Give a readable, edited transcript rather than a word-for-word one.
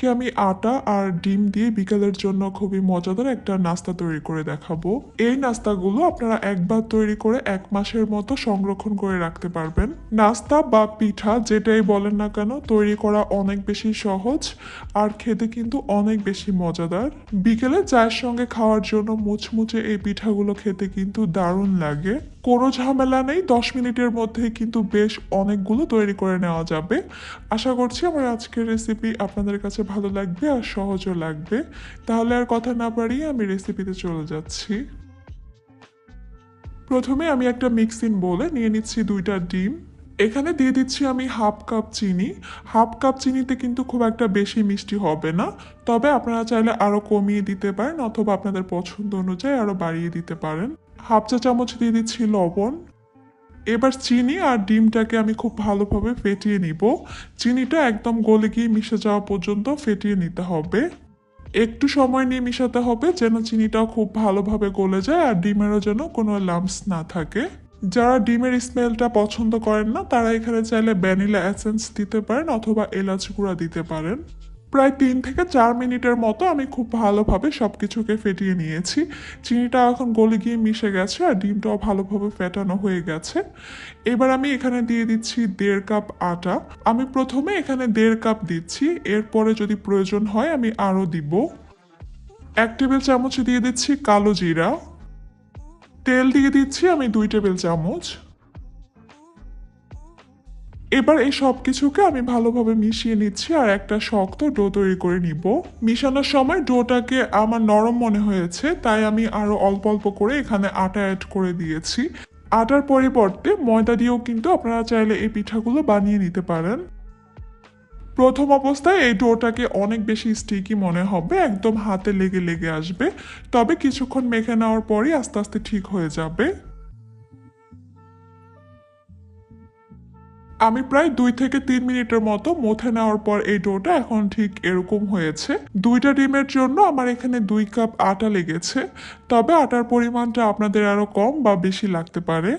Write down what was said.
আজকে আমি আটা আর ডিম দিয়ে বিকেলের জন্য খুবই মজাদার একটা নাস্তা তৈরি করে দেখাবো। এই নাস্তাগুলো আপনারা একবার তৈরি করে 1 মাসের মতো সংরক্ষণ করে রাখতে পারবেন। নাস্তা বা পিঠা যেটাই বলেন না কেন তৈরি করা অনেক বেশি সহজ আর খেতে কিন্তু অনেক বেশি মজাদার। বিকেলে চায়ের সঙ্গে খাওয়ার জন্য মুচমুচে এই পিঠাগুলো খেতে কিন্তু দারুণ লাগে। কোনো ঝামেলা নেই, 10 মিনিটের মধ্যে কিন্তু বেশ অনেকগুলো তৈরি করে নেওয়া যাবে। আশা করছি আমার আজকের রেসিপি আপনাদের কাছে ভালো লাগবে আর সহজও লাগবে। তাহলে আর কথা না বাড়িয়ে আমি রেসিপিতে চলে যাচ্ছি। প্রথমে আমি একটা মিক্সিং বোলে নিয়ে নিচ্ছি 2টা ডিম। এখানে দিয়ে দিচ্ছি আমি হাফ কাপ চিনি। হাফ কাপ চিনিতে কিন্তু খুব একটা বেশি মিষ্টি হবে না, তবে আপনারা চাইলে আরও কমিয়ে দিতে পারেন অথবা আপনাদের পছন্দ অনুযায়ী আরও বাড়িয়ে দিতে পারেন। হাফ চা চামচ দিয়ে দিচ্ছি লবণ। এবার চিনি আর ডিমটাকে আমি খুব ভালোভাবে ফেটিয়ে নিব। চিনিটা একদম গলে গিয়ে মিশে যাওয়া পর্যন্ত ফেটিয়ে নিতে হবে। একটু সময় নিয়ে মিশাতে হবে যেন চিনিটাও খুব ভালোভাবে গলে যায় আর ডিমেরও যেন কোনো লাম্পস না থাকে। যারা ডিমের স্মেলটা পছন্দ করেন না তারা এখানে চাইলে ভ্যানিলা এসেন্স দিতে পারেন অথবা এলাচ গুঁড়া দিতে পারেন। প্রায় 3 থেকে 4 মিনিটের মতো আমি খুব ভালোভাবে সবকিছুকে ফেটিয়ে নিয়েছি। চিনিটা এখন গলে গিয়ে মিশে গেছে আর ডিমটাও ভালোভাবে ফেটানো হয়ে গেছে। এবার আমি এখানে দিয়ে দিচ্ছি 1.5 কাপ আটা। আমি প্রথমে এখানে 1.5 কাপ দিচ্ছি, এরপরে যদি প্রয়োজন হয় আমি আরও দিব। 1 টেবিল চামচ দিয়ে দিচ্ছি কালো জিরা। তেল দিয়ে দিচ্ছি আমি 2 টেবিল চামচ। এবার এই সব কিছুকে আমি ভালোভাবে মিশিয়ে নিচ্ছি আর একটা শক্ত ডো তৈরি করে নিব। মিশানোর সময় ডোটাকে আমার নরম মনে হয়েছে, তাই আমি আরো অল্প অল্প করে এখানে আটা অ্যাড করে দিয়েছি। আটার পরিবর্তে ময়দা দিয়েও কিন্তু আপনারা চাইলে এই পিঠাগুলো বানিয়ে নিতে পারেন। প্রথম অবস্থায় এই ডোটাকে অনেক বেশি স্টিকি মনে হবে, একদম হাতে লেগে লেগে আসবে, তবে কিছুক্ষণ মেখে নেওয়ার পরই আস্তে আস্তে ঠিক হয়ে যাবে। আমি প্রায় 2 থেকে 3 মিনিটের মতো মথে নেওয়ার পর এই ডোটা এখন ঠিক এরকম হয়েছে। 2টা ডিমের জন্য আমার এখানে 2 কাপ আটা লেগেছে, তবে আটার পরিমাণটা আপনাদের আরো কম বা বেশি লাগতে পারে।